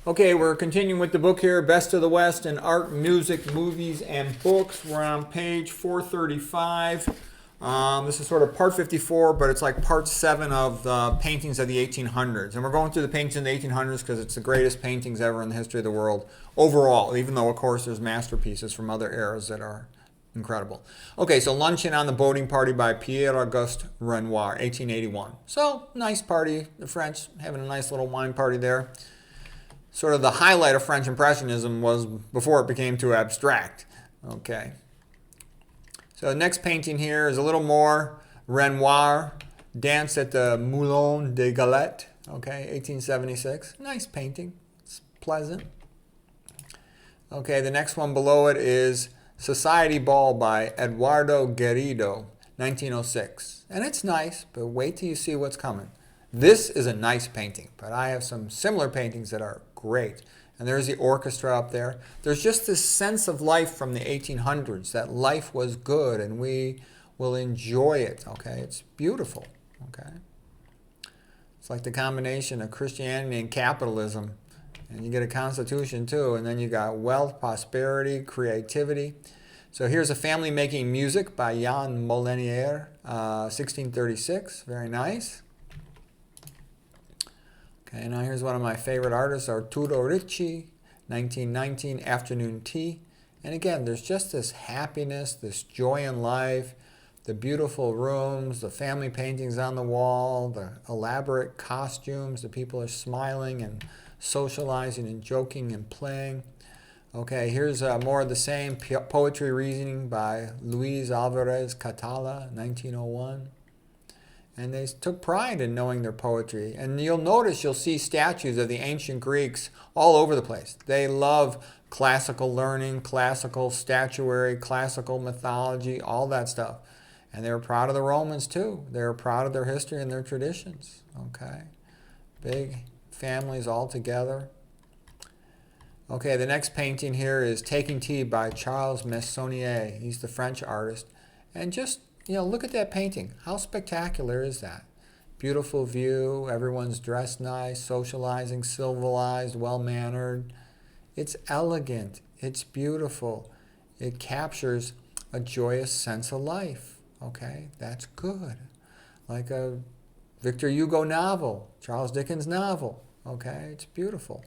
Okay, we're continuing with the book here, Best of the West in Art, Music, Movies, and Books. We're on page 435. This is sort of part 54, but it's like part 7 of the paintings of the 1800s. And we're going through the paintings in the 1800s because it's the greatest paintings ever in the history of the world overall, even though, of course, there's masterpieces from other eras that are incredible. Okay, so Luncheon on the Boating Party by Pierre-Auguste Renoir, 1881. So, nice party. The French having a nice little wine party there. Sort of the highlight of French Impressionism was before it became too abstract. Okay. So the next painting here is a little more Renoir, Dance at the Moulin des Galettes, okay, 1876. Nice painting. It's pleasant. Okay, the next one below it is Society Ball by Eduardo Garrido, 1906. And it's nice, but wait till you see what's coming. This is a nice painting, but I have some similar paintings that are great. And there's the orchestra up there. There's just this sense of life from the 1800s, that life was good and we will enjoy it, okay? It's beautiful, okay? It's like the combination of Christianity and capitalism. And you get a constitution too, and then you got wealth, prosperity, creativity. So here's A Family Making Music by Jan Molinier, 1636, very nice. Okay, now here's one of my favorite artists, Arturo Ricci, 1919, Afternoon Tea. And again, there's just this happiness, this joy in life, the beautiful rooms, the family paintings on the wall, the elaborate costumes, the people are smiling and socializing and joking and playing. Okay, here's more of the same, Poetry Reasoning by Luis Alvarez Catala, 1901. And they took pride in knowing their poetry. And you'll see statues of the ancient Greeks all over the place. They love classical learning, classical statuary, classical mythology, all that stuff. And they were proud of the Romans too. They were proud of their history and their traditions. Okay, big families all together. Okay, the next painting here is Taking Tea by Charles Messonnier. He's the French artist. And just look at that painting. How spectacular is that? Beautiful view, everyone's dressed nice, socializing, civilized, well-mannered. It's elegant, it's beautiful. It captures a joyous sense of life. Okay, that's good. Like a Victor Hugo novel, Charles Dickens novel. Okay, it's beautiful.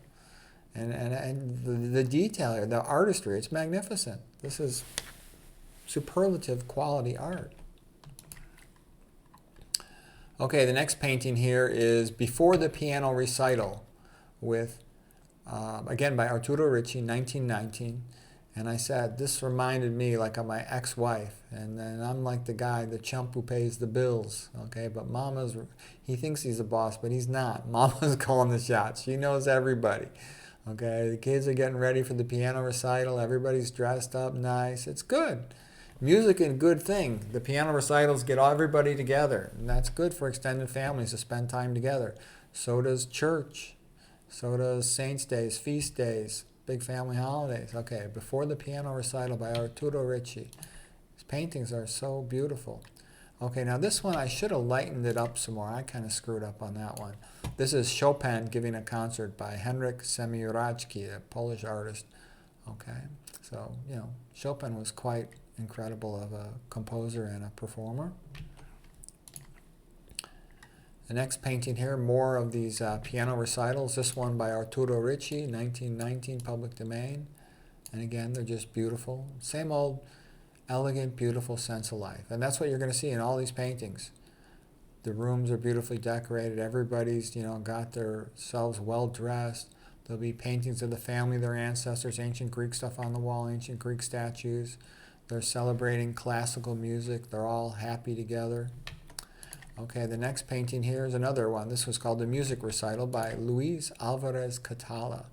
And the detail, the artistry, it's magnificent. This is superlative quality art. Okay, the next painting here is Before the Piano Recital with, again, by Arturo Ricci, 1919. And I said, this reminded me like of my ex-wife. And then I'm like the guy, the chump who pays the bills. Okay, but he thinks he's a boss, but he's not. Mama's calling the shots. She knows everybody. Okay, the kids are getting ready for the piano recital. Everybody's dressed up nice. It's good. Music is a good thing. The piano recitals get everybody together, and that's good for extended families to spend time together. So does church. So does Saints' Days, feast days, big family holidays. Okay, Before the Piano Recital by Arturo Ricci. His paintings are so beautiful. Okay, now this one I should have lightened it up some more. I kind of screwed up on that one. This is Chopin giving a concert by Henryk Semioracki, a Polish artist. Okay, so Chopin was quite incredible of a composer and a performer. The next painting here, more of these piano recitals. This one by Arturo Ricci, 1919, public domain. And again, they're just beautiful. Same old elegant, beautiful sense of life. And that's what you're going to see in all these paintings. The rooms are beautifully decorated. Everybody's, got themselves well dressed. There'll be paintings of the family, their ancestors, ancient Greek stuff on the wall, ancient Greek statues. They're celebrating classical music. They're all happy together. Okay, the next painting here is another one. This was called The Music Recital by Luis Alvarez Catala.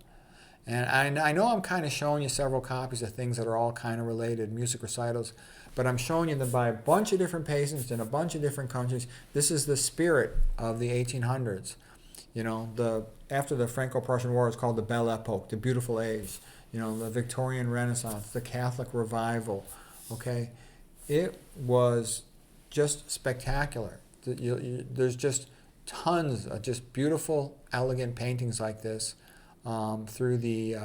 And I know I'm kind of showing you several copies of things that are all kind of related, music recitals, but I'm showing you them by a bunch of different paintings in a bunch of different countries. This is the spirit of the 1800s. After the Franco-Prussian War, it's called the Belle Epoque, the beautiful age. The Victorian Renaissance, the Catholic Revival. Okay, it was just spectacular. There's just tons of just beautiful, elegant paintings like this through the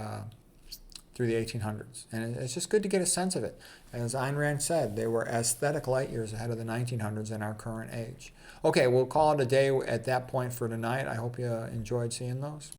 1800s. And it's just good to get a sense of it. As Ayn Rand said, they were aesthetic light years ahead of the 1900s in our current age. Okay, we'll call it a day at that point for tonight. I hope you enjoyed seeing those.